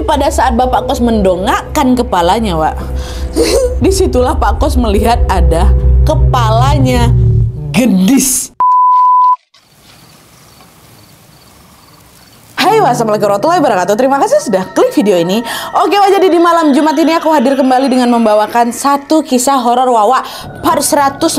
pada saat Bapak Kos mendongakkan kepalanya, Wak, disitulah Pak Kos melihat ada kepalanya gendis. Hai, wassalamualaikum warahmatullahi wabarakatuh. Terima kasih sudah klik video ini. Oke, Wak, jadi di malam Jumat ini aku hadir kembali dengan membawakan satu kisah horor Wawa part 191.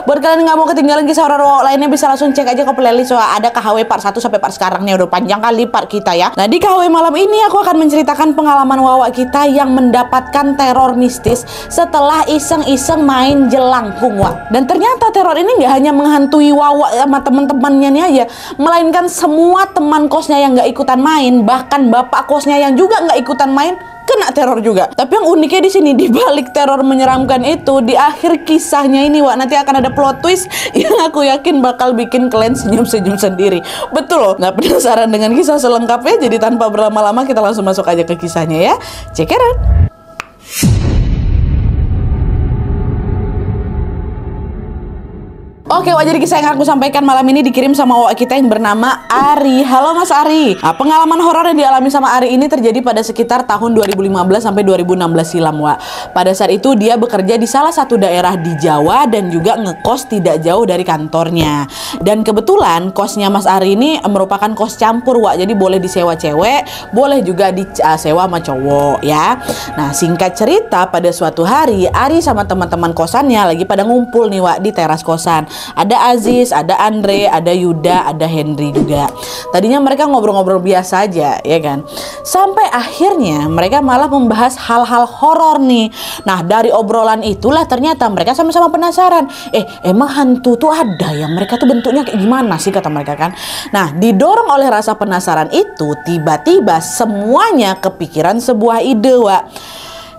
Buat kalian yang nggak mau ketinggalan kisah horor Wawa lainnya, bisa langsung cek aja ke playlist Wawa. Ada KHW part 1 sampai part sekarang nih, udah panjang kali part kita ya. Nah, di KHW malam ini aku akan menceritakan pengalaman Wawa kita yang mendapatkan teror mistis setelah iseng-iseng main jelangkung, Wak. Dan ternyata teror ini nggak hanya menghantui Wawa sama teman-temannya nih aja, melainkan semua teman kosnya yang nggak ikutan main, bahkan bapak kosnya yang juga nggak ikutan main kena teror juga. Tapi yang uniknya di sini, di balik teror menyeramkan itu, di akhir kisahnya ini, Wak, nanti akan ada plot twist yang aku yakin bakal bikin kalian senyum-senyum sendiri. Betul loh, nggak penasaran dengan kisah selengkapnya? Jadi tanpa berlama-lama kita langsung masuk aja ke kisahnya ya. Check it out. Oke, Wak, jadi kisah yang aku sampaikan malam ini dikirim sama Wak kita yang bernama Ari. Halo Mas Ari. Nah, pengalaman horor yang dialami sama Ari ini terjadi pada sekitar tahun 2015 sampai 2016 silam, Wak. Pada saat itu dia bekerja di salah satu daerah di Jawa dan juga ngekos tidak jauh dari kantornya. Dan kebetulan kosnya Mas Ari ini merupakan kos campur, Wak. Jadi boleh disewa cewek, boleh juga disewa sama cowok ya. Nah, singkat cerita, pada suatu hari Ari sama teman-teman kosannya lagi pada ngumpul nih, Wak, di teras kosan. Ada Aziz, ada Andre, ada Yuda, ada Henry juga. Tadinya mereka ngobrol-ngobrol biasa aja, ya kan. Sampai akhirnya mereka malah membahas hal-hal horor nih. Nah, dari obrolan itulah ternyata mereka sama-sama penasaran. Emang hantu tuh ada ya? Mereka tuh bentuknya kayak gimana sih, kata mereka kan. Nah, didorong oleh rasa penasaran itu, tiba-tiba semuanya kepikiran sebuah ide, Wak.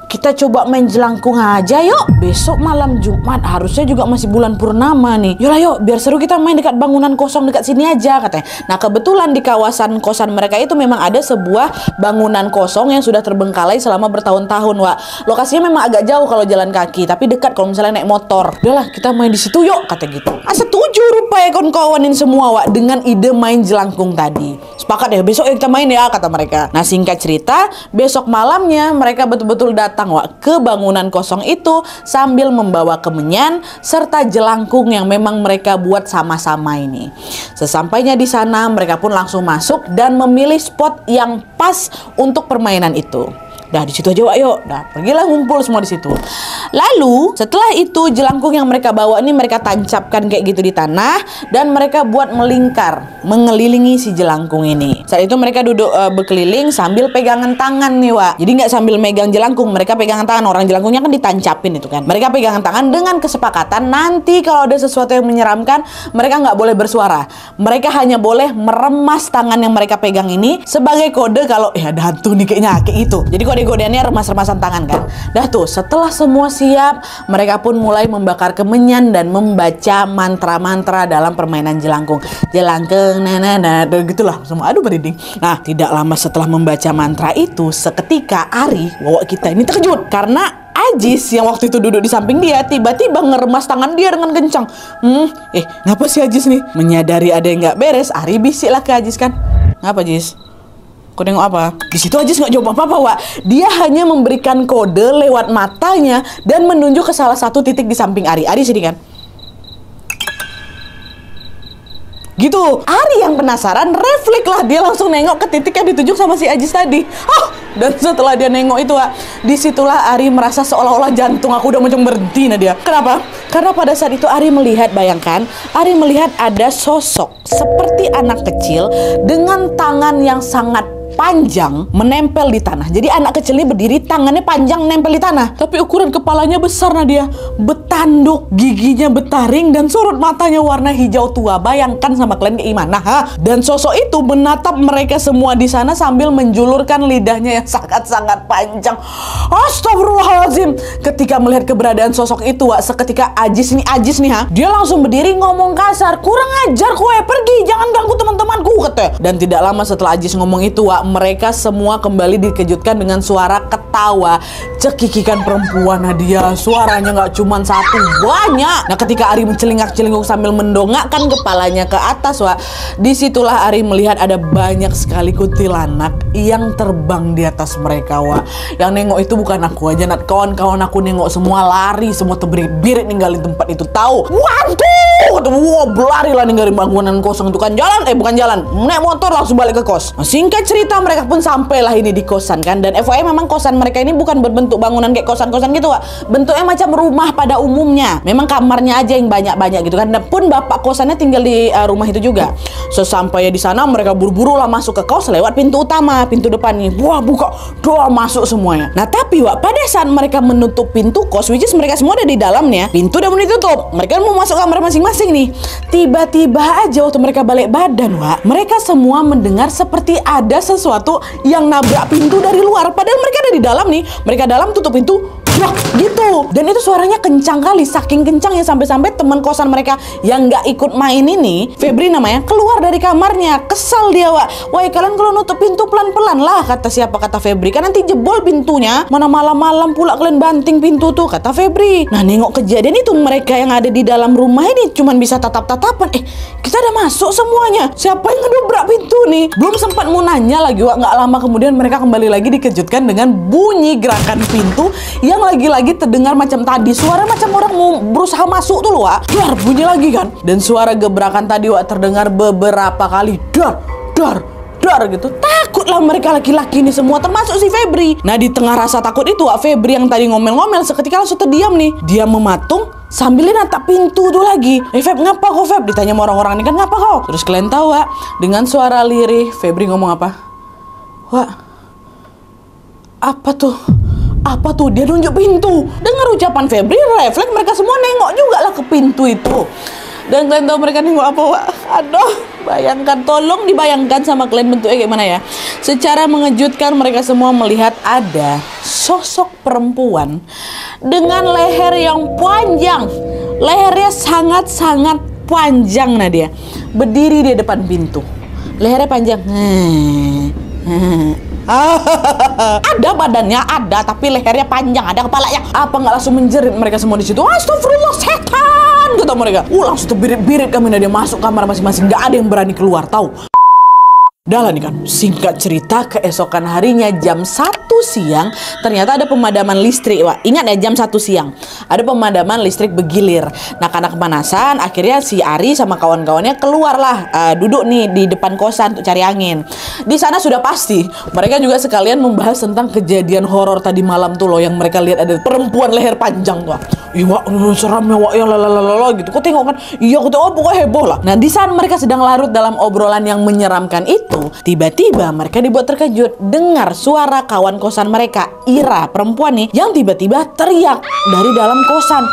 Kita coba main jelangkung aja yuk. Besok malam Jumat, harusnya juga masih bulan purnama nih. Yolah yuk, biar seru kita main dekat bangunan kosong dekat sini aja, katanya. Nah, kebetulan di kawasan kosan mereka itu memang ada sebuah bangunan kosong yang sudah terbengkalai selama bertahun-tahun, Wak. Lokasinya memang agak jauh kalau jalan kaki, tapi dekat kalau misalnya naik motor. Udahlah, kita main di situ yuk, kata gitu. Setuju rupanya kawan-kawanin semua, Wak, dengan ide main jelangkung tadi. Sepakat ya, besok kita main ya, kata mereka. Nah, singkat cerita, besok malamnya mereka betul-betul datang, Wak, ke bangunan kosong itu sambil membawa kemenyan serta jelangkung yang memang mereka buat sama-sama ini. Sesampainya di sana, mereka pun langsung masuk dan memilih spot yang pas untuk permainan itu. Dah di situ aja, Wak, yuk. Dah pergilah ngumpul semua di situ. Lalu setelah itu jelangkung yang mereka bawa ini mereka tancapkan kayak gitu di tanah dan mereka buat melingkar mengelilingi si jelangkung ini. Saat itu mereka duduk berkeliling sambil pegangan tangan nih, Wak. Jadi nggak sambil megang jelangkung, mereka pegangan tangan. Orang jelangkungnya kan ditancapin itu kan. Mereka pegangan tangan dengan kesepakatan nanti kalau ada sesuatu yang menyeramkan mereka nggak boleh bersuara. Mereka hanya boleh meremas tangan yang mereka pegang ini sebagai kode kalau ada hantu nih kayaknya kayak gitu. Jadi kode-kodeannya remas-remasan tangan kan. Dah tuh, setelah semua siap, mereka pun mulai membakar kemenyan dan membaca mantra-mantra dalam permainan jelangkung. Jelangkung, gitulah semua. Aduh merinding. Nah, tidak lama setelah membaca mantra itu, seketika Ari, Wawa kita ini terkejut karena Ajis yang waktu itu duduk di samping dia tiba-tiba ngeremas tangan dia dengan kencang. Ngapa sih Ajis nih? Menyadari ada yang nggak beres, Ari bisik lah ke Ajis kan. Ngapa, Ajis? Kau nengok apa? Di situ Ajis nggak jawab apa-apa, Wak. Dia hanya memberikan kode lewat matanya dan menunjuk ke salah satu titik di samping Ari. Ari sini kan? Gitu. Ari yang penasaran, refleks lah dia langsung nengok ke titik yang ditunjuk sama si Ajis tadi. Dan setelah dia nengok itu, Wak, disitulah Ari merasa seolah-olah jantung aku udah macam berhenti. Nah dia. Kenapa? Karena pada saat itu Ari melihat, bayangkan, Ari melihat ada sosok seperti anak kecil dengan tangan yang sangat panjang menempel di tanah. Jadi anak kecil ini berdiri, tangannya panjang nempel di tanah. Tapi ukuran kepalanya besar, Nadia. Betanduk, giginya betaring, dan sorot matanya warna hijau tua. Bayangkan sama kalian kayak gimana, ha? Dan sosok itu menatap mereka semua di sana sambil menjulurkan lidahnya yang sangat-sangat panjang. Astagfirullahaladzim. Ketika melihat keberadaan sosok itu, Wak, seketika Ajis nih, ha? Dia langsung berdiri ngomong kasar. Kurang ajar kowe, pergi, jangan ganggu teman-temanku, katanya. Dan tidak lama setelah Ajis ngomong itu, Wak, mereka semua kembali dikejutkan dengan suara ketawa cekikikan perempuan Nadia. Suaranya nggak cuma satu, banyak. Nah ketika Ari mencelingak-celinguk sambil mendongakkan kepalanya ke atas, Wak, disitulah Ari melihat ada banyak sekali kuntilanak yang terbang di atas mereka, Wak. Yang nengok itu bukan aku aja, Nat. Kawan-kawan aku nengok semua lari, semua terbirit-birit ninggalin tempat itu. Tahu? Wah, berlari lah ninggalin bangunan kosong itu kan. Bukan jalan, naik motor langsung balik ke kos. Nah, singkat cerita mereka pun sampailah ini di kosan kan. Dan FYI memang kosan mereka ini bukan berbentuk bangunan kayak kosan-kosan gitu, Wak. Bentuknya macam rumah pada umumnya. Memang kamarnya aja yang banyak-banyak gitu kan. Dan pun bapak kosannya tinggal di rumah itu juga. Sesampainya di sana mereka buru-buru lah masuk ke kos lewat pintu utama, pintu depan nih. Wah, buka, doa masuk semuanya. Nah tapi, Wak, pada saat mereka menutup pintu kos, which is mereka semua ada di dalamnya, pintu udah mau ditutup, mereka mau masuk kamar masing-masing nih. Tiba-tiba aja waktu mereka balik badan, Wak, mereka semua mendengar seperti ada sesuatu yang nabrak pintu dari luar. Padahal mereka ada di dalam nih, mereka dalam tutup pintu, wah gitu. Dan itu suaranya kencang kali, saking kencang ya sampai-sampai teman kosan mereka yang nggak ikut main ini, Febri namanya, keluar dari kamarnya. Kesal dia, Wak. Wah, kalian kalau nutup pintu pelan-pelan lah, kata siapa, kata Febri, kan nanti jebol pintunya. Mana malam-malam pula kalian banting pintu tuh, kata Febri. Nah nengok kejadian itu, mereka yang ada di dalam rumah ini cuman bisa tatap-tatapan. Kita udah masuk semuanya, siapa yang ngedobrak pintu nih? Belum sempat mau nanya lagi, Wak, nggak lama kemudian mereka kembali lagi dikejutkan dengan bunyi gerakan pintu yang lagi-lagi terdengar macam tadi. Suara macam orang mau berusaha masuk tuh loh, Wak. Dar, bunyi lagi kan. Dan suara gebrakan tadi, Wak, terdengar beberapa kali. Dar gitu. Takutlah mereka laki-laki ini semua, termasuk si Febri. Nah di tengah rasa takut itu, Wak, Febri yang tadi ngomel-ngomel seketika langsung terdiam nih. Dia mematung sambil natap pintu tuh lagi. Feb, ngapa kau, Feb? Ditanya sama orang-orang ini kan, ngapa kau? Terus kalian tahu, Wak, dengan suara lirih Febri ngomong apa? Wak, apa tuh? Apa tuh? Dia nunjuk pintu. Dengar ucapan Febri, refleks mereka semua nengok juga lah ke pintu itu. Dan kalian tahu mereka nengok apa, Wak? Aduh, bayangkan, tolong dibayangkan sama kalian bentuknya kayak mana ya. Secara mengejutkan mereka semua melihat ada sosok perempuan dengan leher yang panjang. Lehernya sangat-sangat panjang, Nadia. Berdiri di depan pintu. Lehernya panjang. Ada badannya, ada, tapi lehernya panjang, ada kepalanya. Apa nggak langsung menjerit mereka semua di situ? Astagfirullah, setan, kata mereka. Langsung terbirit-birit kami, dia masuk kamar masing-masing. Nggak ada yang berani keluar, tahu? Dah lah nih kan, singkat cerita, keesokan harinya jam 1 siang ternyata ada pemadaman listrik, Wak. Ingat ya, jam 1 siang ada pemadaman listrik bergilir. Nah karena kepanasan, akhirnya si Ari sama kawan-kawannya keluarlah, duduk nih di depan kosan untuk cari angin. Di sana sudah pasti mereka juga sekalian membahas tentang kejadian horor tadi malam tuh loh, yang mereka lihat ada perempuan leher panjang tuh. Iya, seram ya, Wak, ya lalalala gitu. Kau tengok kan? Iya, aku tengok, pokoknya heboh lah. Nah di saat mereka sedang larut dalam obrolan yang menyeramkan itu, tiba-tiba mereka dibuat terkejut dengar suara kawan kosan mereka, Ira, perempuan nih, yang tiba-tiba teriak dari dalam kosan.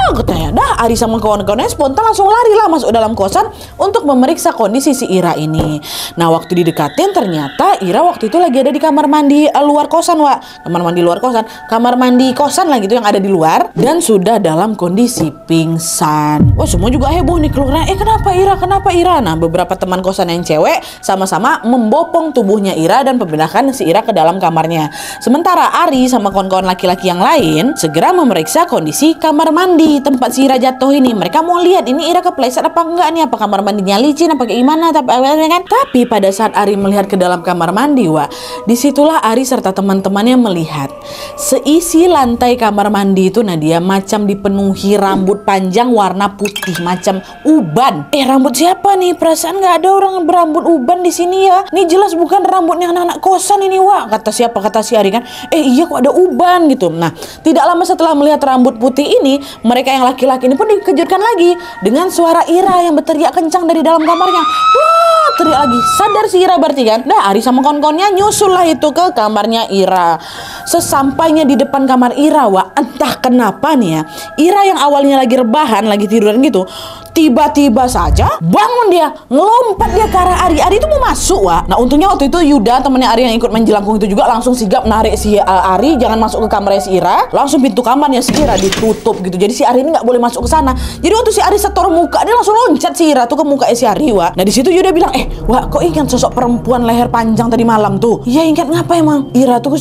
Katanya, dah Ari sama kawan-kawannya spontan langsung lari lah masuk dalam kosan untuk memeriksa kondisi si Ira ini. Nah waktu didekatin ternyata Ira waktu itu lagi ada di kamar mandi luar kosan, Wak. Kamar mandi luar kosan, kamar mandi kosan lah gitu yang ada di luar, dan sudah dalam kondisi pingsan. Wah semua juga heboh nih keluarnya. Kenapa Ira? Kenapa Ira? Nah beberapa teman kosan yang cewek sama-sama membopong tubuhnya Ira dan memindahkan si Ira ke dalam kamarnya. Sementara Ari sama kawan-kawan laki-laki yang lain segera memeriksa kondisi kamar mandi tempat si Ira jatuh ini. Mereka mau lihat ini Ira kepleset apa enggak nih, apa kamar mandinya licin apa kayak gimana, tapi pada saat Ari melihat ke dalam kamar mandi, Wak, disitulah Ari serta teman-temannya melihat seisi lantai kamar mandi itu, Nadia, macam dipenuhi rambut panjang warna putih macam uban. Rambut siapa nih? Perasaan nggak ada orang berambut uban di sini ya. Ini jelas bukan rambutnya anak-anak kosan ini, Wak, kata siapa, kata si Ari kan. Iya kok ada uban gitu. Nah tidak lama setelah melihat rambut putih ini, mereka yang laki-laki ini pun dikejutkan lagi dengan suara Ira yang berteriak kencang dari dalam kamarnya. Wah, teriak lagi. Sadar si Ira berarti kan. Nah, Ari sama kawan-kawannya nyusul lah itu ke kamarnya Ira. Sesampainya di depan kamar Ira, Wak, entah kenapa nih ya, Ira yang awalnya lagi rebahan, lagi tiduran gitu, tiba-tiba saja bangun dia, ngelompat dia ke arah Ari. Ari itu mau masuk, Wak. Nah, untungnya waktu itu Yuda, temennya Ari yang ikut main jelangkung itu juga langsung sigap narik si Ari jangan masuk ke kamarnya si Ira. Langsung pintu kamarnya si Ira ditutup gitu. Jadi si Ari ini nggak boleh masuk ke sana. Jadi waktu si Ari setor muka, dia langsung loncat si Ira tuh ke mukanya si Ari, Wak. Nah, di situ Yuda bilang, Wak, kok ingat sosok perempuan leher panjang tadi malam tuh? Iya, ingat. Ngapa emang? Ira tuh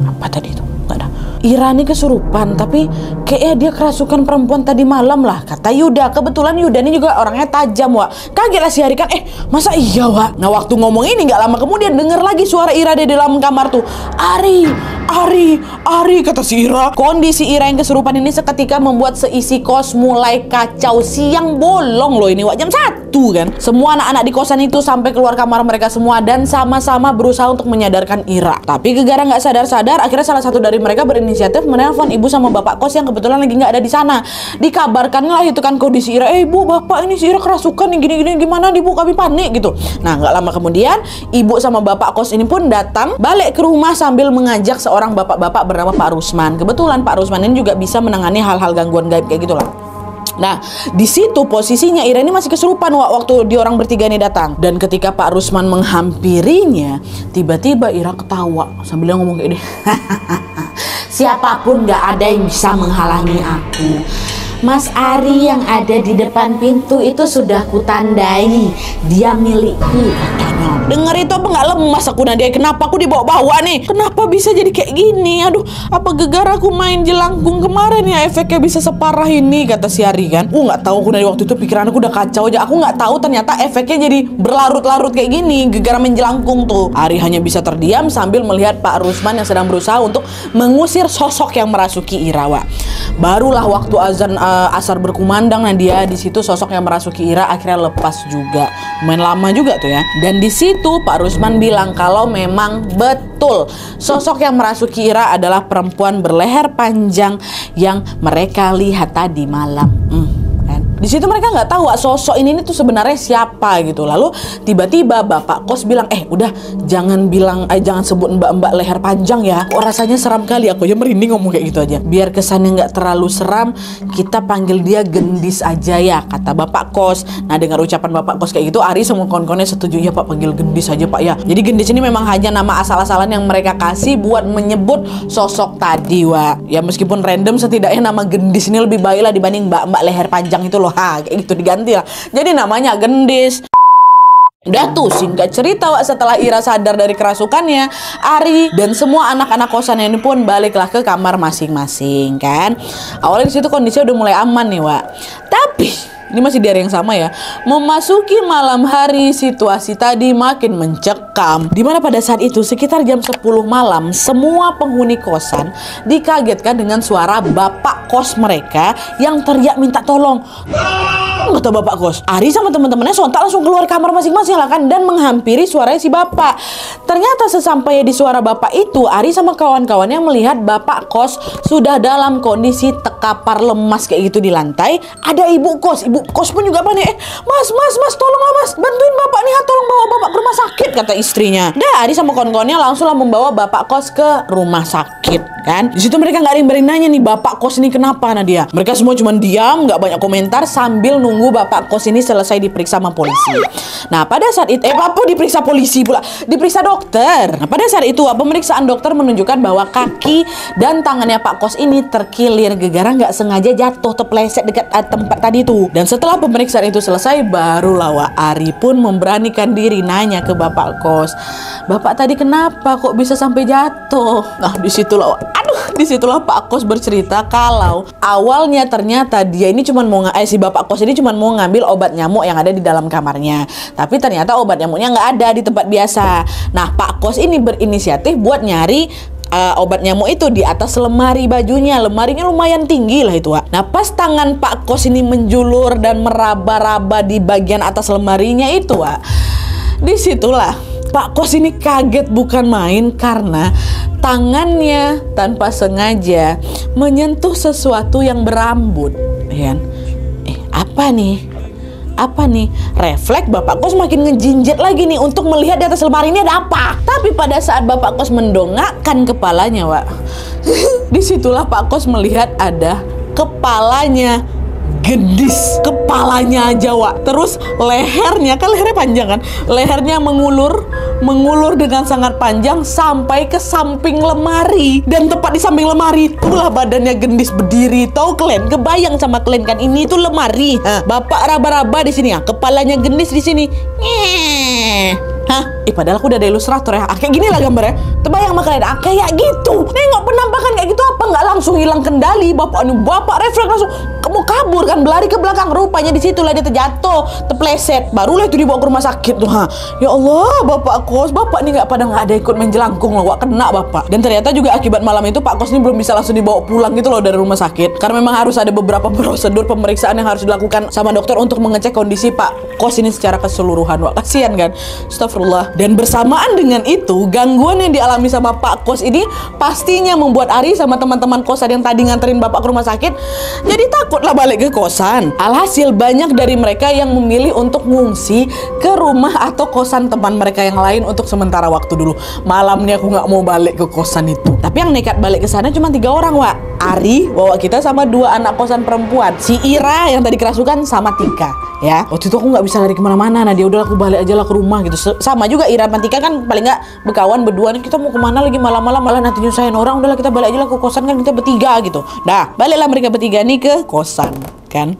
apa tadi itu? Nggak ada. Ira ini kesurupan, tapi kayaknya dia kerasukan perempuan tadi malam lah, kata Yuda. Kebetulan Yuda ini juga orangnya tajam, Wak. Kaget lah si Ari kan, masa iya, Wak? Nah, waktu ngomong ini nggak lama kemudian denger lagi suara Ira di dalam kamar tuh. Ari, kata si Ira. Kondisi Ira yang kesurupan ini seketika membuat seisi kos mulai kacau. Siang bolong loh ini, Wak, jam 1 kan. Semua anak-anak di kosan itu sampai keluar kamar mereka semua dan sama-sama berusaha untuk menyadarkan Ira. Tapi gegara nggak sadar-sadar, akhirnya salah satu dari mereka berinisiatif menelpon ibu sama bapak kos yang kebetulan lagi nggak ada di sana. Dikabarkanlah itu kan kondisi Ira, ibu, bapak ini si Ira kerasukan nih, gini-gini, gimana nih, Bu, kami panik gitu. Nah, nggak lama kemudian ibu sama bapak kos ini pun datang balik ke rumah sambil mengajak seorang bapak-bapak bernama Pak Rusman. Kebetulan Pak Rusman ini juga bisa menangani hal-hal gangguan gaib kayak gitulah. Nah, di situ posisinya Ira ini masih kesurupan, Wak, waktu di orang bertiga ini datang. Dan ketika Pak Rusman menghampirinya, tiba-tiba Ira ketawa sambil dia ngomong kayak ini. Siapapun gak ada yang bisa menghalangi aku. Mas Ari yang ada di depan pintu itu sudah kutandai, dia milikku, katanya. Dengar itu apa nggak lemas aku, Nadia? Kenapa aku dibawa-bawa nih? Kenapa bisa jadi kayak gini? Aduh, apa gegara aku main jelangkung kemarin ya efeknya bisa separah ini, kata si Ari kan. Nggak tahu aku dari waktu itu pikiran aku udah kacau aja. Aku nggak tahu ternyata efeknya jadi berlarut-larut kayak gini gegara main jelangkung tuh. Ari hanya bisa terdiam sambil melihat Pak Rusman yang sedang berusaha untuk mengusir sosok yang merasuki Irawa. Barulah waktu azan asar berkumandang, Nadia, di situ sosok yang merasuki Ira akhirnya lepas juga. Main lama juga tuh ya. Dan di situ Pak Rusman bilang kalau memang betul sosok yang merasuki Ira adalah perempuan berleher panjang yang mereka lihat tadi malam. Di situ mereka nggak tahu sosok ini tuh sebenarnya siapa gitu. Lalu tiba-tiba bapak kos bilang, udah jangan sebut mbak-mbak leher panjang ya. Kok rasanya seram kali, aku aja merinding ngomong kayak gitu aja. Biar kesannya nggak terlalu seram, kita panggil dia Gendis aja ya, kata bapak kos. Nah, dengar ucapan bapak kos kayak gitu, Ari sama kawan-kawannya setuju, ya Pak, panggil Gendis aja Pak ya. Jadi Gendis ini memang hanya nama asal-asalan yang mereka kasih buat menyebut sosok tadi, Wak. Ya meskipun random, setidaknya nama Gendis ini lebih baik lah dibanding mbak-mbak leher panjang itu loh. Kayak gitu diganti lah. Jadi namanya Gendis. Udah tuh, singkat cerita, Wak, setelah Ira sadar dari kerasukannya, Ari dan semua anak-anak kosannya ini pun baliklah ke kamar masing-masing kan. Awalnya di situ kondisinya udah mulai aman nih, Wak. Tapi ini masih di hari yang sama ya. Memasuki malam hari, situasi tadi makin mencekam. Dimana pada saat itu sekitar jam 10 malam, semua penghuni kosan dikagetkan dengan suara bapak kos mereka yang teriak minta tolong. Kata bapak kos. Ari sama teman-temannya sontak langsung keluar kamar masing-masing lah kan, dan menghampiri suaranya si bapak. Ternyata sesampainya di suara bapak itu, Ari sama kawan-kawannya melihat bapak kos sudah dalam kondisi terkapar lemas kayak gitu di lantai. Ada ibu kos pun juga panik. Mas, tolonglah mas, bantuin bapak nih, tolong bawa bapak ke rumah sakit, kata istrinya. Dah, Ari sama kawan-kawannya langsunglah membawa bapak kos ke rumah sakit kan. Di situ mereka nggak ada yang nanya nih bapak kos ini kenapa, Nadia. Mereka semua cuma diam, nggak banyak komentar sambil nunggu bapak kos ini selesai diperiksa sama polisi. Nah, pada saat itu diperiksa polisi pula, diperiksa dokter. Nah, pada saat itu pemeriksaan dokter menunjukkan bahwa kaki dan tangannya Pak Kos ini terkilir gegara nggak sengaja jatuh terpeleset dekat tempat tadi itu. Dan setelah pemeriksaan itu selesai, barulah Wak Ari pun memberanikan diri nanya ke bapak kos, bapak tadi kenapa kok bisa sampai jatuh? Nah, disitulah Pak Kos bercerita kalau awalnya ternyata dia ini si bapak kos ini cuma mau ngambil obat nyamuk yang ada di dalam kamarnya. Tapi ternyata obat nyamuknya nggak ada di tempat biasa. Nah, Pak Kos ini berinisiatif buat nyari obat nyamuk itu di atas lemari bajunya. Lemarinya lumayan tinggi lah itu, Wak. Nah, pas tangan Pak Kos ini menjulur dan meraba-raba di bagian atas lemarinya itu, Wak, disitulah Pak Kos ini kaget bukan main karena tangannya tanpa sengaja menyentuh sesuatu yang berambut, ya. Apa nih? Refleks bapak kos makin ngejinjet lagi nih untuk melihat di atas lemari ini ada apa. Tapi pada saat bapak kos mendongakkan kepalanya, Wak, disitulah Pak Kos melihat ada kepalanya gendis kepalanya aja, Wak. Terus lehernya, kan lehernya panjang kan, lehernya mengulur dengan sangat panjang sampai ke samping lemari, dan tepat di samping lemari itulah badannya gendis berdiri. Tahu kalian, kebayang sama kalian kan, ini tuh lemari. Bapak raba-raba di sini ya, kepalanya gendis di sini. Padahal aku udah ada ilustrator ya. Kayak gini lah gambarnya. Terbayang sama kalian, kayak gitu. Nengok penampakan kayak gitu apa nggak langsung hilang kendali. Bapak refleks langsung mau kabur kan, berlari ke belakang. Rupanya di situlah dia terjatuh, terpleset. Barulah itu dibawa ke rumah sakit tuh. Ya Allah, bapak kos, bapak nih nggak ada ikut main jelangkung loh, Wak, kena bapak. Dan ternyata juga akibat malam itu Pak Kos ini belum bisa langsung dibawa pulang gitu loh dari rumah sakit. Karena memang harus ada beberapa prosedur pemeriksaan yang harus dilakukan sama dokter untuk mengecek kondisi Pak Kos ini secara keseluruhan, Wak. Kasihan kan, astagfirullah. Dan bersamaan dengan itu, gangguan yang dialami sama Pak Kos ini pastinya membuat Ari sama teman-teman kosan yang tadi nganterin bapak ke rumah sakit jadi takutlah balik ke kosan. Alhasil banyak dari mereka yang memilih untuk ngungsi ke rumah atau kosan teman mereka yang lain untuk sementara waktu dulu. Malamnya aku nggak mau balik ke kosan itu. Tapi yang nekat balik ke sana cuma 3 orang, Wak. Ari, bawa kita, sama 2 anak kosan perempuan. Si Ira yang tadi kerasukan sama Tika. Ya, waktu itu aku nggak bisa lari kemana-mana. Nah, dia udah aku balik aja lah ke rumah gitu. Sama juga Ira dan Tika kan paling nggak berkawan berdua nih. Kita mau kemana lagi malam-malam, malah nanti nyusahin orang. Udahlah kita balik aja lah ke kosan, kan kita bertiga gitu. Dah, baliklah mereka bertiga nih ke kosan kan.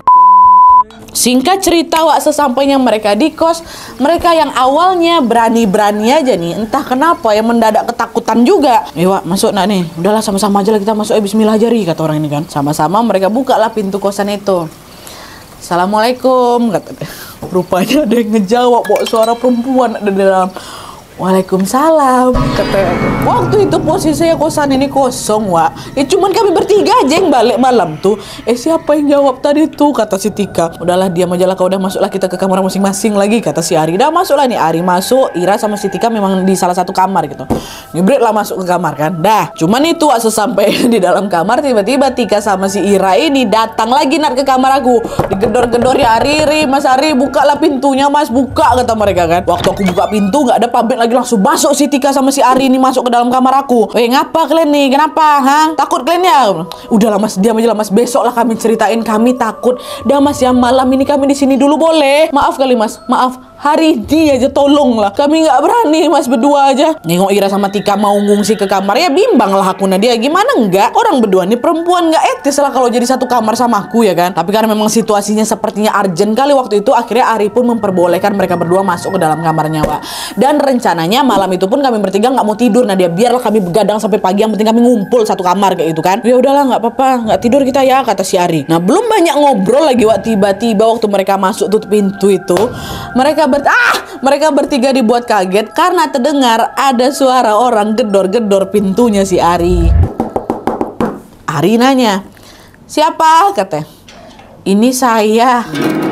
Singkat cerita, Wak, sesampainya mereka di kos, mereka yang awalnya berani-berani aja nih, entah kenapa yang mendadak ketakutan juga. Wak, masuk nak nih. Udahlah sama-sama aja lah kita masuk, bismillah aja, kata orang ini kan. Sama-sama mereka buka lah pintu kosan itu. Assalamualaikum, kata dia. Rupanya ada yang ngejawab, bawa suara perempuan ada di dalam. Waalaikumsalam, kata. Waktu itu posisinya kosan ini kosong, Wak. Ya cuman kami bertiga aja yang balik malam tuh. Siapa yang jawab tadi tuh, kata si Tika. Udahlah diam aja lah kau, udah masuklah kita ke kamar masing-masing lagi, kata si Ari. Dah masuklah nih, Ari masuk, Ira sama si Tika memang di salah satu kamar gitu. Ngibrit lah masuk ke kamar kan. Dah, cuman itu, Wak, sesampai di dalam kamar tiba-tiba Tika sama si Ira ini datang lagi ke kamar aku. Digedor-gedor, ya Ari, Mas Ari, bukalah pintunya Mas, buka, kata mereka kan. Waktu aku buka pintu nggak ada pamit lagi, langsung masuk si Tika sama si Ari ini masuk ke dalam kamar aku. Ngapa kalian nih? Kenapa? Takut kalian ya? Udahlah Mas, diam aja lah Mas. Besok lah kami ceritain, kami takut. Dah Mas ya, malam ini kami di sini dulu boleh? Maaf kali Mas, maaf. Hari ini aja tolonglah. Kami nggak berani Mas berdua aja. Nengok Ira sama Tika mau ngungsi ke kamar, ya bimbang lah aku. Nah dia gimana enggak? Orang berdua nih perempuan, nggak etis lah kalau jadi satu kamar sama aku ya kan. Tapi karena memang situasinya sepertinya urgent kali waktu itu, akhirnya Ari pun memperbolehkan mereka berdua masuk ke dalam kamarnya, Wak. Dan rencananya malam itu pun kami bertiga nggak mau tidur. Nah dia biarlah kami begadang sampai pagi, yang penting kami ngumpul satu kamar kayak gitu kan. Ya udahlah nggak apa-apa, nggak tidur kita ya, kata si Ari. Nah belum banyak ngobrol lagi, Wak, tiba-tiba waktu mereka masuk tutup pintu itu, mereka bertiga dibuat kaget karena terdengar ada suara orang gedor-gedor pintunya si Ari. Ari nanya, "Siapa?" katanya. "Ini saya."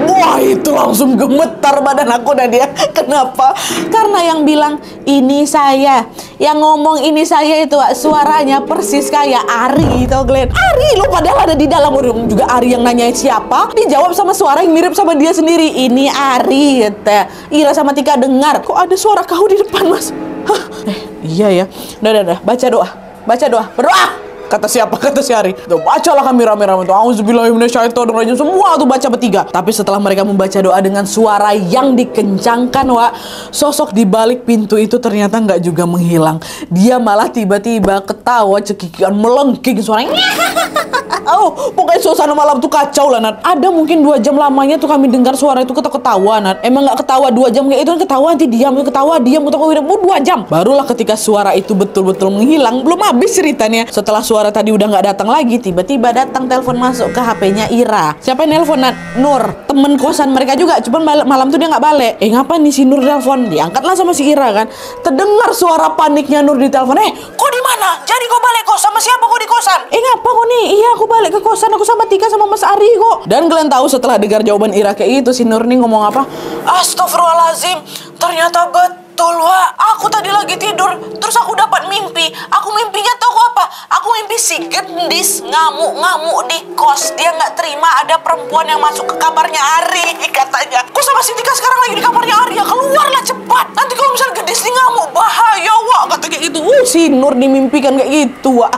Wah, itu langsung gemetar badan aku dan dia. Kenapa? Karena yang bilang ini saya, yang ngomong ini saya itu, Wak, suaranya persis kayak Ari, tau kalian? Ari lo, padahal ada di dalam orang juga. Ari yang nanya siapa, dijawab sama suara yang mirip sama dia sendiri. Ini Ari, kata. Ira sama Tika dengar, kok ada suara kau di depan Mas? Iya ya. Udah, baca doa, berdoa. Kata siapa? Kata si Ari. Tuh, bacalah kami rame-rame tuh. Auzubillahiminasyaitonirrajim. Semua tuh baca bertiga. Tapi setelah mereka membaca doa dengan suara yang dikencangkan, Wak, sosok di balik pintu itu ternyata nggak juga menghilang. Dia malah tiba-tiba ketawa cekikikan, melengking suaranya. Pokoknya suasana malam tuh kacau lah, Nat. Ada mungkin 2 jam lamanya tuh kami dengar suara itu ketawa, Nat. Emang nggak ketawa 2 jam kayak itu kan, ketawa nanti diam, ketawa 2 jam. Barulah ketika suara itu betul-betul menghilang. Belum habis ceritanya. Setelah suara tadi udah nggak datang lagi, tiba-tiba datang telepon masuk ke HP-nya Ira. Siapa yang nelpon, Nat? Nur, temen kosan mereka juga. Cuman malam tuh dia nggak balik. Ngapa nih si Nur telepon? Diangkatlah sama si Ira kan. Terdengar suara paniknya Nur di telepon. Kok di mana? Jadi kau balik kos sama siapa kau di kosan? Ngapa kau nih? Iya, aku balik ke kosan, aku sama Tika sama Mas Ari kok. Dan kalian tahu setelah dengar jawaban Ira kayak itu, si Nur nih ngomong apa? Astagfirullahaladzim, ternyata betul, Wak. Aku tadi lagi tidur, terus aku dapat mimpi. Aku mimpinya tahu apa? Aku mimpi si gendis ngamuk-ngamuk di kos. Dia nggak terima ada perempuan yang masuk ke kamarnya Ari, katanya. Kok sama si Tika sekarang lagi di kamarnya Ari ya? Keluarlah cepat. Nanti kalau misalnya gendis nih ngamuk, bahaya, Wak, kata kayak gitu. Si Nur dimimpikan kayak gitu, Wak.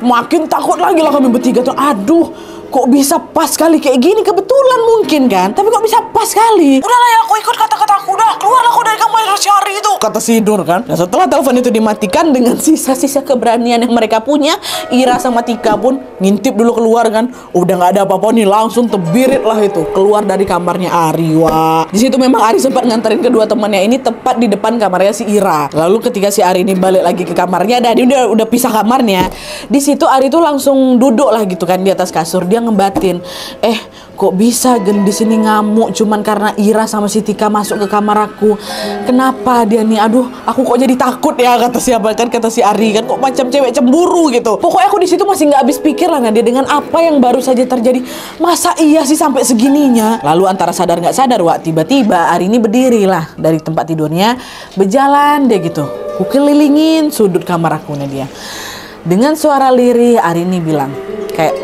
Makin takut lagi lah kami bertiga tuh. Aduh, kok bisa pas kali kayak gini, kebetulan mungkin kan, tapi kok bisa pas sekali. Udahlah ya, aku ikut kata-kata aku, udah keluarlah aku dari kamar si Ari itu, kata si Nur kan. Nah setelah telepon itu dimatikan, dengan sisa-sisa keberanian yang mereka punya, Ira sama Tika pun ngintip dulu keluar kan. Udah nggak ada apa-apa nih, langsung tebirit lah itu keluar dari kamarnya Ari. Wah, di situ memang Ari sempat nganterin kedua temannya ini tepat di depan kamarnya si Ira. Lalu ketika si Ari ini balik lagi ke kamarnya, dan dia udah pisah kamarnya. Di situ Ari tuh langsung duduk lah gitu kan di atas kasur. Dia ngebatin, kok bisa gendis ini ngamuk cuman karena Ira sama si Tika masuk ke kamar aku. Kenapa dia nih? Aduh, aku kok jadi takut ya, kata siapa kan, kata si Ari kan, kok macam cewek cemburu gitu. Pokoknya aku di situ masih nggak habis pikir lah Nadia dengan apa yang baru saja terjadi. Masa iya sih sampai segininya? Lalu antara sadar nggak sadar, Wak, tiba-tiba Ari ini berdiri lah dari tempat tidurnya, berjalan deh gitu, kelilingin sudut kamar aku Nadia. Dengan suara lirih Ari ini bilang kayak,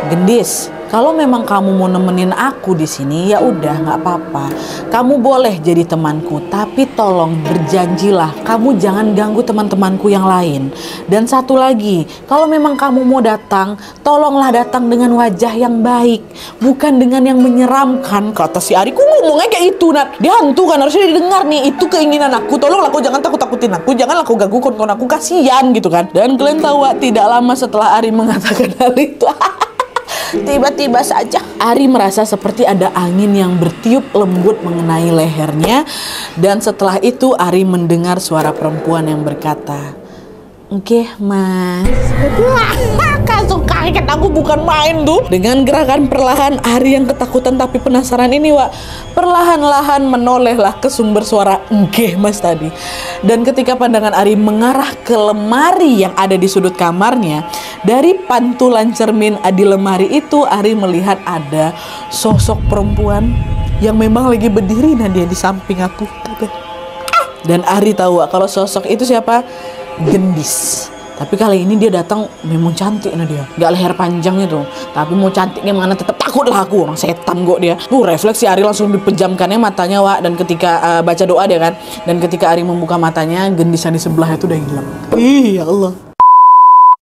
"Gendis, kalau memang kamu mau nemenin aku di sini, ya udah nggak apa-apa. Kamu boleh jadi temanku, tapi tolong berjanjilah kamu jangan ganggu teman-temanku yang lain. Dan satu lagi, kalau memang kamu mau datang, tolonglah datang dengan wajah yang baik, bukan dengan yang menyeramkan," kata si Ari. Ku ngomongnya kayak itu, Nat. Dia hantu kan, harusnya didengar nih. Itu keinginan aku. Tolonglah, aku jangan takut-takutin aku, janganlah aku ganggu kawan-kawan aku, kasihan gitu kan. Dan kalian tahu, tidak lama setelah Ari mengatakan hal itu, tiba-tiba saja Ari merasa seperti ada angin yang bertiup lembut mengenai lehernya. Dan setelah itu Ari mendengar suara perempuan yang berkata, "Oke, Mas." Kaget aku, bukan main tuh. Dengan gerakan perlahan Ari yang ketakutan tapi penasaran ini, Wak, perlahan-lahan menolehlah ke sumber suara "Oke, Mas" tadi. Dan ketika pandangan Ari mengarah ke lemari yang ada di sudut kamarnya, dari pantulan cermin di lemari itu Ari melihat ada sosok perempuan yang memang lagi berdiri Nadia di samping aku. Dan Ari tahu kalau sosok itu siapa? Gendis. Tapi kali ini dia datang memang cantik Nadia. Gak leher panjang itu, tapi mau cantiknya mana tetap takut lah aku, orang setan kok dia. Refleksi Ari langsung dipejamkannya matanya, Wak. Dan ketika baca doa dia kan, dan ketika Ari membuka matanya, gendisan di sebelah itu udah hilang. Ya Allah.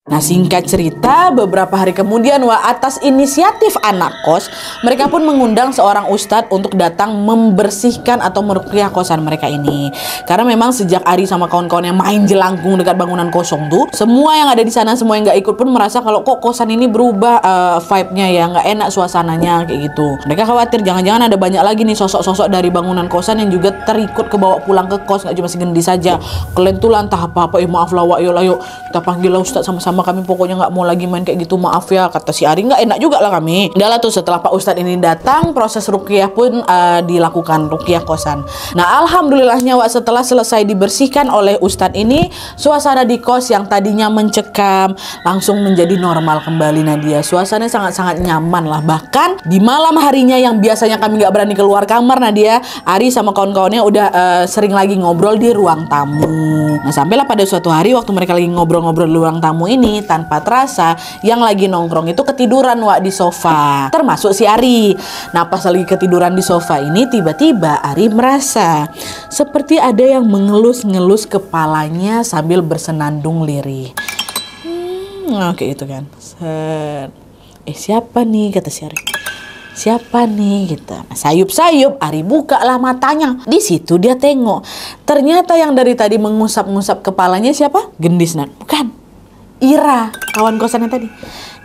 Nah, singkat cerita, beberapa hari kemudian, Wak, atas inisiatif anak kos, mereka pun mengundang seorang ustadz untuk datang membersihkan atau meruqyah kosan mereka ini. Karena memang sejak Ari sama kawan-kawannya main jelangkung dekat bangunan kosong tuh, semua yang ada di sana, semua yang nggak ikut pun merasa kalau kok kosan ini berubah vibe-nya ya, nggak enak suasananya kayak gitu. Mereka khawatir jangan-jangan ada banyak lagi nih sosok-sosok dari bangunan kosan yang juga terikut kebawa pulang ke kos, nggak cuma si Gendis saja. Kalian tuh lantah apa-apa, maaf lah, Wak, yuk kita panggil lah ustadz sama-sama, kami pokoknya nggak mau lagi main kayak gitu, maaf ya, kata si Ari. Nggak enak juga lah kami. Udah lah tuh, setelah Pak Ustadz ini datang, proses ruqyah pun dilakukan, ruqyah kosan. Nah, alhamdulillahnya, Wak, setelah selesai dibersihkan oleh Ustadz ini, suasana di kos yang tadinya mencekam langsung menjadi normal kembali Nadia. Suasananya sangat-sangat nyaman lah. Bahkan di malam harinya yang biasanya kami nggak berani keluar kamar Nadia, Ari sama kawan-kawannya udah sering lagi ngobrol di ruang tamu. Nah, sampailah pada suatu hari waktu mereka lagi ngobrol-ngobrol di ruang tamu ini, tanpa terasa yang lagi nongkrong itu ketiduran, Wak, di sofa, termasuk si Ari. Nah, pas lagi ketiduran di sofa ini, tiba-tiba Ari merasa seperti ada yang mengelus-ngelus kepalanya sambil bersenandung lirih. Kayak gitu kan. Siapa nih, kata si Ari. Siapa nih gitu. Sayup-sayup Ari buka lah matanya. Di situ dia tengok. Ternyata yang dari tadi mengusap-ngusap kepalanya siapa? Gendis, Nat. Bukan. Ira, kawan kosannya tadi.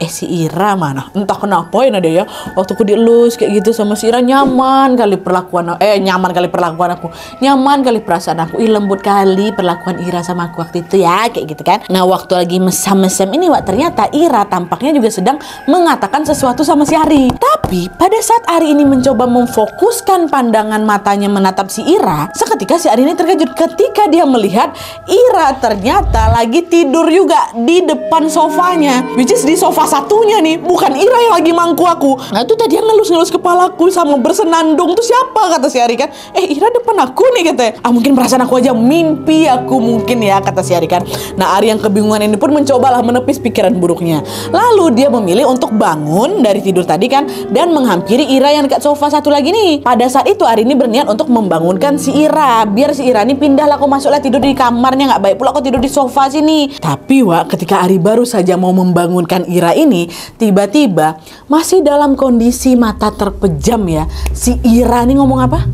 Si Ira mana? Entah kenapa ya Nadia ya, waktu aku dielus kayak gitu sama si Ira, nyaman kali perlakuan aku. Nyaman kali perasaan aku. Lembut kali perlakuan Ira sama aku waktu itu ya, kayak gitu kan. Nah, waktu lagi mesam-mesam ini, Wak, ternyata Ira tampaknya juga sedang mengatakan sesuatu sama si Ari. Tapi pada saat Ari ini mencoba memfokuskan pandangan matanya menatap si Ira, seketika si Ari ini terkejut ketika dia melihat Ira ternyata lagi tidur juga di depan sofanya, which is di sofa satunya nih, bukan Ira yang lagi mangku aku. Nah, itu tadi yang ngelus-ngelus kepalaku sama bersenandung tuh siapa, kata si Ari kan. Ira depan aku nih, katanya. Mungkin perasaan aku aja, mimpi aku mungkin ya, kata si Ari kan. Nah, Ari yang kebingungan ini pun mencobalah menepis pikiran buruknya. Lalu dia memilih untuk bangun dari tidur tadi kan, dan menghampiri Ira yang dekat sofa satu lagi nih. Pada saat itu Ari ini berniat untuk membangunkan si Ira, biar si Ira ini pindahlah, aku masuklah tidur di kamarnya, nggak baik pula aku tidur di sofa sini. Tapi, Wak, ketika ketika Ari baru saja mau membangunkan Ira ini, tiba-tiba masih dalam kondisi mata terpejam ya, si Ira nih ngomong apa?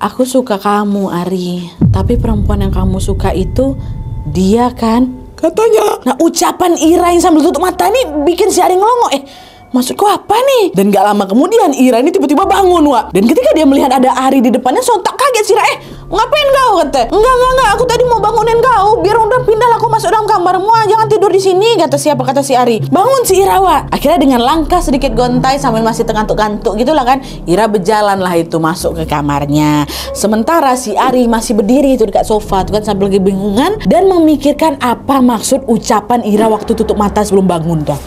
Aku suka kamu Ari, tapi perempuan yang kamu suka itu dia kan? Katanya. Nah ucapan Ira yang sambil tutup mata nih bikin si Ari ngelongo. Maksudku apa nih? Dan gak lama kemudian Ira ini tiba-tiba bangun Wak. Dan ketika dia melihat ada Ari di depannya, sontak kaget si Ira. Ngapain kau? Kata. Enggak, aku tadi mau bangunin kau. Biar udah pindah aku masuk dalam kamarmu. Jangan tidur di sini. Kata siapa? Kata si Ari. Bangun si Ira Wak. Akhirnya dengan langkah sedikit gontai sambil masih tengantuk-kantuk gitulah kan, Ira berjalan lah itu masuk ke kamarnya. Sementara si Ari masih berdiri itu dekat sofa tuh kan sambil kebingungan dan memikirkan apa maksud ucapan Ira waktu tutup mata sebelum bangun dah.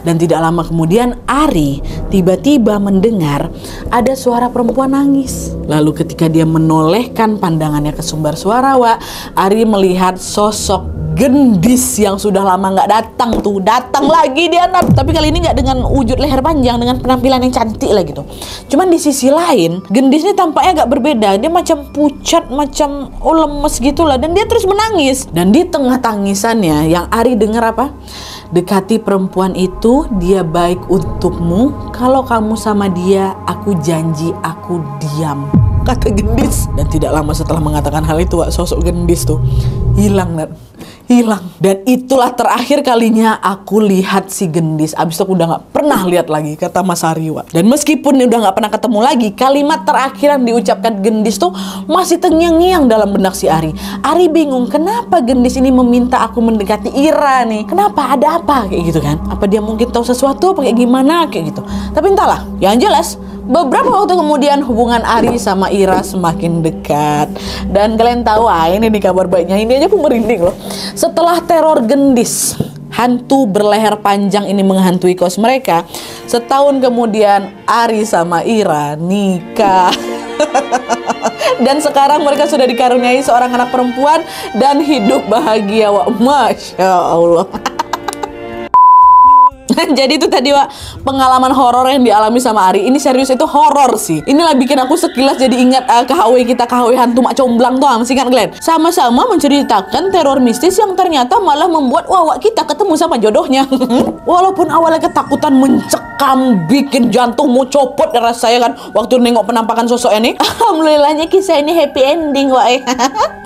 Dan tidak lama kemudian Ari tiba-tiba mendengar ada suara perempuan nangis. Lalu ketika dia menolehkan pandangannya ke sumber suara Wak, Ari melihat sosok gendis yang sudah lama nggak datang tuh. Datang lagi dia, tapi kali ini nggak dengan wujud leher panjang, dengan penampilan yang cantik lah gitu. Cuman di sisi lain gendis ini tampaknya agak berbeda. Dia macam pucat, macam lemes gitulah, dan dia terus menangis. Dan di tengah tangisannya yang Ari dengar apa? Dekati perempuan itu, dia baik untukmu. Kalau kamu sama dia, aku janji aku diam, kata gendis. Dan tidak lama setelah mengatakan hal itu Wak, sosok gendis tuh hilang hilang. Dan itulah terakhir kalinya aku lihat si gendis. Abis itu aku udah gak pernah lihat lagi, kata Mas Ari Wak. Dan meskipun udah gak pernah ketemu lagi, kalimat terakhir yang diucapkan gendis tuh masih terngiang-ngiang dalam benak si Ari. Ari bingung, kenapa gendis ini meminta aku mendekati Ira nih? Kenapa? Ada apa? Kayak gitu kan. Apa dia mungkin tahu sesuatu? Apa kayak gimana? Kayak gitu. Tapi entahlah, yang jelas beberapa waktu kemudian hubungan Ari sama Ira semakin dekat. Dan kalian tahu ini nih kabar baiknya, ini aja aku merinding loh. Setelah teror gendis, hantu berleher panjang ini menghantui kos mereka, setahun kemudian Ari sama Ira nikah. Dan sekarang mereka sudah dikaruniai seorang anak perempuan dan hidup bahagia Wak. Masya Allah. Jadi itu tadi Wak, pengalaman horor yang dialami sama Ari. Ini serius, itu horor sih. Inilah bikin aku sekilas jadi ingat KHW kita, KHW hantu mak comblang tuh, masih ingat Glenn? Sama-sama menceritakan teror mistis yang ternyata malah membuat Wak kita ketemu sama jodohnya. Walaupun awalnya ketakutan mencekam, bikin jantung mau copot rasanya kan waktu nengok penampakan sosok ini. Alhamdulillahnya kisah ini happy ending Wak.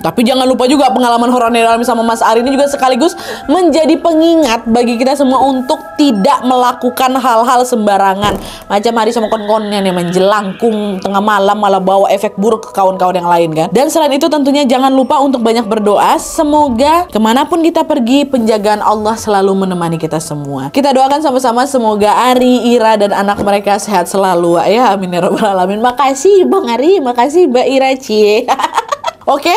Tapi jangan lupa juga pengalaman horor yang dialami sama Mas Ari ini juga sekaligus menjadi pengingat bagi kita semua untuk tidak melakukan hal-hal sembarangan. Macam Ari sama kawan-kawannya nih menjelangkung tengah malam malah bawa efek buruk ke kawan-kawan yang lain kan. Dan selain itu tentunya jangan lupa untuk banyak berdoa. Semoga kemanapun kita pergi, penjagaan Allah selalu menemani kita semua. Kita doakan sama-sama semoga Ari, Ira, dan anak mereka sehat selalu ya. Amin ya rabbal alamin. Makasih Bang Ari, makasih Mbak Ira cie. Oke,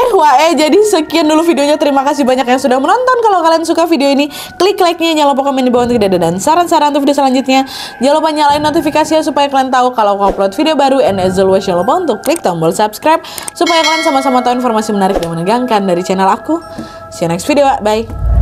jadi sekian dulu videonya. Terima kasih banyak yang sudah menonton. Kalau kalian suka video ini, klik like-nya, jangan lupa komen di bawah untuk tidak ada dan saran-saran untuk video selanjutnya. Jangan lupa nyalain notifikasinya supaya kalian tahu kalau aku upload video baru. And as always, jangan lupa untuk klik tombol subscribe supaya kalian sama-sama tahu informasi menarik dan menegangkan dari channel aku. See you next video, bye.